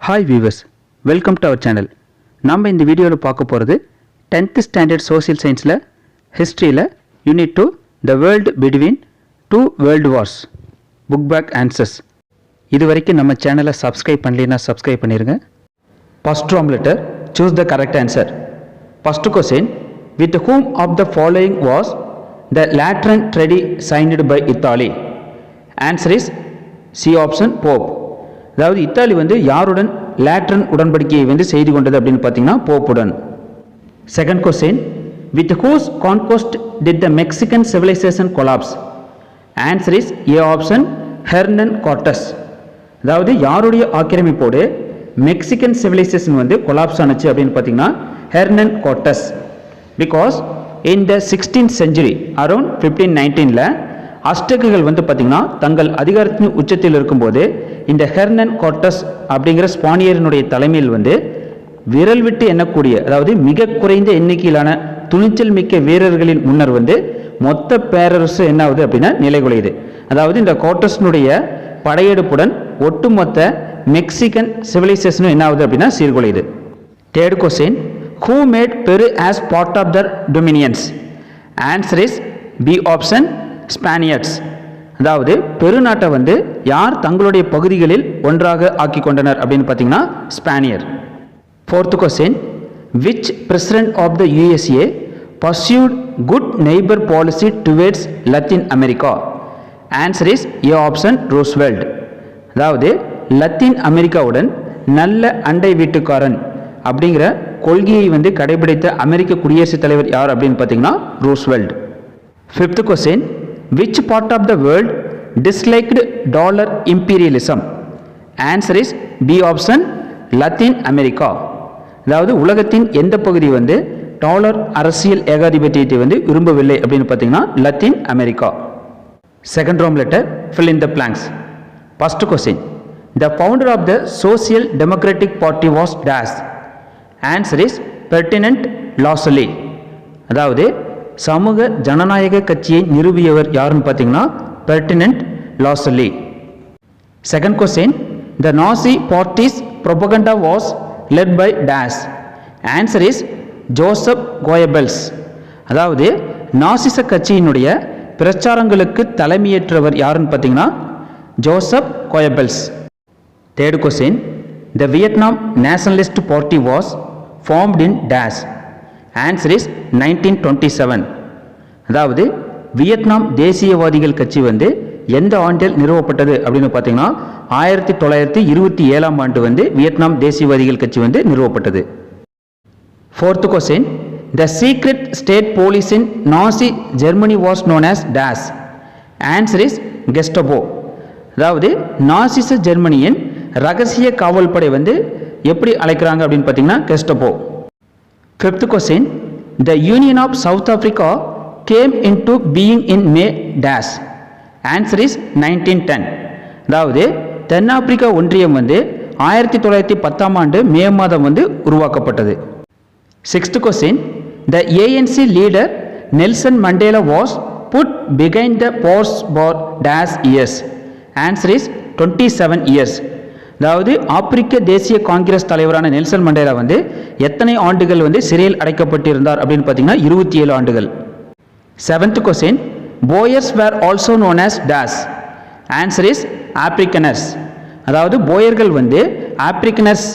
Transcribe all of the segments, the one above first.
Hi viewers, welcome to our channel. நம்ம இந்த வீடியோவில் பார்க்க போகிறது 10th ஸ்டாண்டர்ட் சோசியல் சயின்ஸில் ஹிஸ்ட்ரியில் unit 2 The World Between Two World Wars book back answers. இது வரைக்கும் நம்ம சேனலை சப்ஸ்கிரைப் பண்ணலைன்னா சப்ஸ்கிரைப் பண்ணிடுங்க. First Roman letter, choose the correct answer. First question, with whom of the following was the Lateran Treaty signed by Italy? Answer is C option, Pope. அதாவது Italy யாருடன் Lateran உடன்படிக்கையை செய்து கொண்டது அப்படின்னு பார்த்தீங்கன்னா போப்புடன். Second question, with whose conquest did the Mexican civilization collapse? Answer is A option, Hernan Cortes. அதாவது யாருடைய ஆக்கிரமிப்போடு மெக்சிகன் சிவிலைசேஷன் கொலாப்ஸ் ஆனுச்சு அப்படின்னு பார்த்தீங்கன்னா Hernan Cortes. Because in the 16th century around 1519 அஸ்டக்குகள் பார்த்தீங்கன்னா தங்கள் அதிகாரத்தின் உச்சத்தில் இருக்கும்போது இந்த ஹெர்னன் கார்டஸ் அப்படிங்கிற ஸ்பானியரினுடைய தலைமையில் விரல் விட்டு எண்ணக்கூடிய, அதாவது மிக குறைந்த எண்ணிக்கையிலான துணிச்சல் மிக்க வீரர்களின் முன்னர் மொத்த பேரரசு என்ன ஆகுது அப்படின்னா நிலைகுலையுது. அதாவது இந்த கார்டஸ்னுடைய படையெடுப்புடன் ஒட்டுமொத்த மெக்சிகன் சிவிலைசேஷனும் என்ன ஆகுது அப்படின்னா சீர்குலையுது. Third question, who made Peru as part of their dominions? Answer is B option, Spaniards. அதாவது பெருநாட்டை யார் தங்களுடைய பகுதிகளில் ஒன்றாக ஆக்கி கொண்டனர் அப்படின்னு பார்த்தீங்கன்னா ஸ்பானியர். Fourth question, which president of the USA pursued good neighbour policy towards Latin America? Answer is A option, Roosevelt. அதாவது லத்தீன் அமெரிக்காவுடன் நல்ல அண்டை வீட்டுக்காரன் அப்படிங்கிற கொள்கையை கடைபிடித்த அமெரிக்க குடியரசுத் தலைவர் யார் அப்படின்னு பார்த்தீங்கன்னா Roosevelt. Fifth question, which part of the world disliked dollar imperialism? Answer is B option, Latin America. அதாவது உலகத்தின் எந்த பகுதி டாலர் அரசியல் ஏகாதிபத்தியத்தை விரும்பவில்லை அப்படின்னு பார்த்தீங்கன்னா Latin America. Second wrong letter, fill in the blanks. First question, the founder of the Social Democratic Party was dash? Answer is Ferdinand Lassalle. அதாவது சமூக ஜனநாயக கட்சியை நிறுவியவர் யாருன்னு பார்த்தீங்கன்னா Ferdinand Lassalle. Second question, the Nazi party's propaganda was led by dash? Answer is Joseph Goebbels. அதாவது நாசிச கட்சியினுடைய பிரச்சாரங்களுக்கு தலைமையேற்றவர் யாருன்னு பார்த்தீங்கன்னா Joseph Goebbels. Third question, the Vietnam nationalist party was formed in dash? Answer is 1927. அதாவது வியட்நாம் தேசியவாதிகள் கட்சி எந்த ஆண்டில் நிறுவப்பட்டது அப்படின்னு பார்த்தீங்கன்னா 1927ஆம் ஆண்டு வியட்நாம் தேசியவாதிகள் கட்சி நிறுவப்பட்டது. Fourth question, the secret state police in Nazi Germany was known as dash? Answer is Gestapo. அதாவது நாசிச ஜெர்மனியின் ரகசிய காவல் படை எப்படி அழைக்கிறாங்க அப்படின்னு பார்த்தீங்கன்னா Gestapo. Fifth question, the Union of South Africa came into being in May dash? Answer is 1910. அதாவது தென்னாப்பிரிக்கா ஒன்றியம் 1910ஆம் ஆண்டு மே மாதம் உருவாக்கப்பட்டது. Sixth question, the ANC leader Nelson Mandela was put behind the bars for dash years? Answer is 27 years. அதாவது ஆப்பிரிக்க தேசிய காங்கிரஸ் தலைவரான நெல்சன் மண்டேலா எத்தனை ஆண்டுகள் சிறையில் அடைக்கப்பட்டிருந்தார் அப்படின்னு பார்த்தீங்கன்னா 27 ஆண்டுகள். Seventh question, Boers were also known as dash? Answer is Afrikaners. அதாவது போயர்கள் ஆப்பிரிக்கனர்ஸ்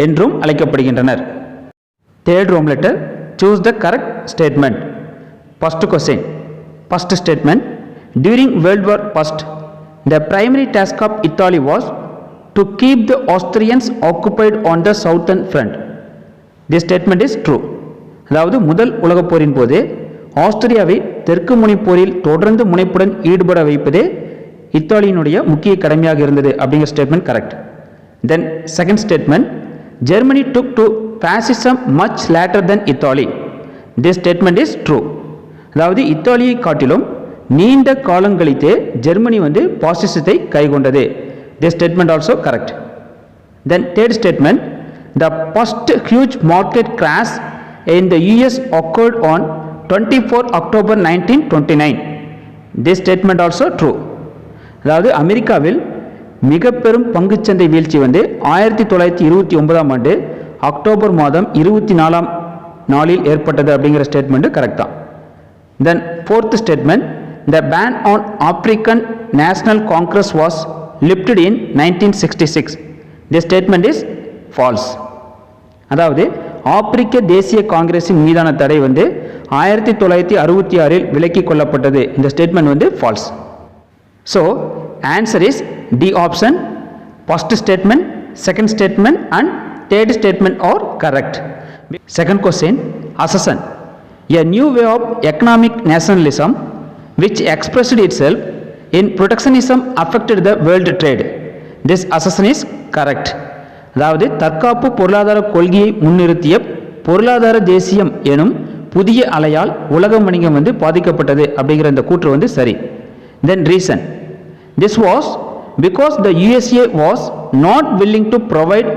என்றும் அழைக்கப்படுகின்றனர். Third Roman letter, choose the correct statement. First question, first statement, during world war first the primary task of Italy was to keep the Austrians occupied on the southern front. This statement is true. அதாவது முதல் உலகப் போரின் போது ஆஸ்திரியாவை தெற்கு முனைப்போரில் தொடர்ந்து முனைப்புடன் ஈடுபட வைப்பதே இத்தாலியினுடைய முக்கிய கடமையாக இருந்தது அப்படிங்கிற statement correct. Then second statement, Germany took to fascism much later than Italy. This statement is true. அதாவது இத்தாலியை காட்டிலும் நீண்ட காலங்களித்தே Germany பாசிசத்தை கைக்கொண்டது. This statement also correct. Then third statement, the first huge market crash in the US occurred on 24 October 1929. This statement also true. அதாவது அமெரிக்காவில் மிக பெரும் பங்குச்சந்தை வீழ்ச்சி வந்து 1929ஆம் ஆண்டு அக்டோபர் மாதம் 24ஆம் நாளில் ஏற்பட்டது அப்படிங்கிற ஸ்டேட்மெண்ட் கரெக்ட் தான். Then fourth statement, the ban on African National Congress was lifted in 1966. The statement is false. அதாவது ஆப்பிரிக்க தேசிய காங்கிரஸின் மீதான தடை வந்து 1966இல் விலக்கிக் கொள்ளப்பட்டது. இந்த ஸ்டேட்மெண்ட் வந்து false. So answer is D option. First statement, second statement and third statement are correct. Second question, accession, a new way of economic nationalism which expressed itself in protectionism affected the world trade. This accession is correct. அதாவது தற்காப்பு பொருளாதார கொள்கையை முன்னிறுத்திய பொருளாதார தேசியம் எனும் புதிய அலையால் உலக வணிகம் வந்து பாதிக்கப்பட்டது அப்படிங்கிற இந்த கூற்று வந்து சரி. தென் reason, this was because the USA was not willing to provide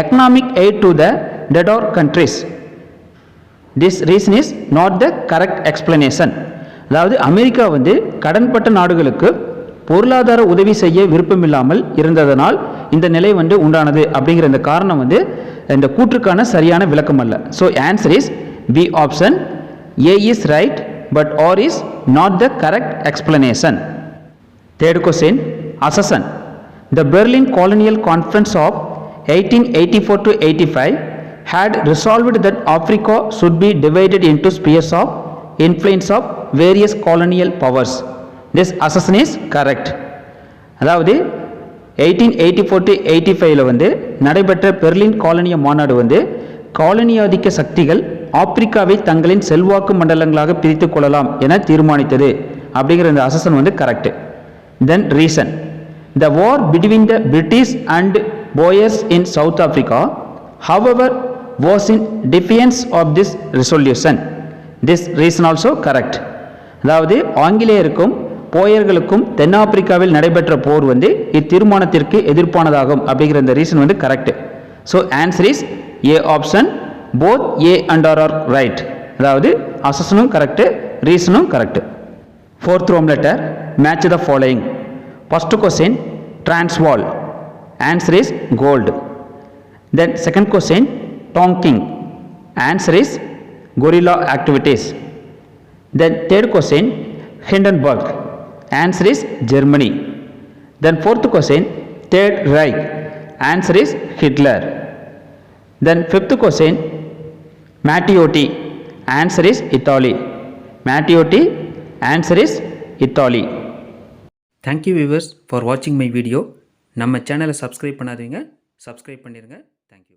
economic aid to the debtor countries. This reason is not the correct explanation. அதாவது அமெரிக்கா வந்து கடன்பட்ட நாடுகளுக்கு பொருளாதார உதவி செய்ய விருப்பமில்லாமல் இருந்ததனால் இந்த நிலை வந்து உண்டானது அப்படிங்கிற இந்த காரணம் வந்து இந்த கூற்றுக்கான சரியான விளக்கம் அல்ல. So answer is B option. A is right but R is not the correct explanation. Third question, accession. The Berlin Colonial Conference of 1884 to 85 had resolved that Africa should be divided into spheres of influence of various colonial powers. This accession is correct. அதாவது 1884 to 85ல வந்து நடைபெற்ற Berlin காலனிய மாநாடு வந்து காலனியாதிக்க சக்திகள் ஆப்பிரிக்காவை தங்களின் செல்வாக்கு மண்டலங்களாக பிரித்துக் கொள்ளலாம் என தீர்மானித்தது அப்படிங்கிற இந்த அசசன் வந்து correct. Then reason, the war between the British and Boers in South Africa, however, was in defiance of this resolution. This reason also correct. அதாவது ஆங்கிலேயருக்கும் போயர்களுக்கும் தென்னாப்பிரிக்காவில் நடைபெற்ற போர் வந்து இத்தீர்மானத்திற்கு எதிர்ப்பானதாகும் அப்படிங்கிற இந்த ரீசன் வந்து correct. So answer is A option. Both A and R right. அதாவது அசசனும் correct, ரீசனும் correct. Fourth Roman letter, match the following. First question, Transvaal. Answer is gold. Then second question, tonking. Answer is guerrilla activities. Then third question, Hindenburg. Answer is Germany. Then fourth question, Third Reich. Answer is Hitler. Then fifth question, Matteotti. Answer is Italy. Matteotti. Answer is Italy. Thank you viewers for watching my video. நம்ம சேனலை subscribe பண்ணாதீங்க, subscribe பண்ணிடுங்க. Thank you.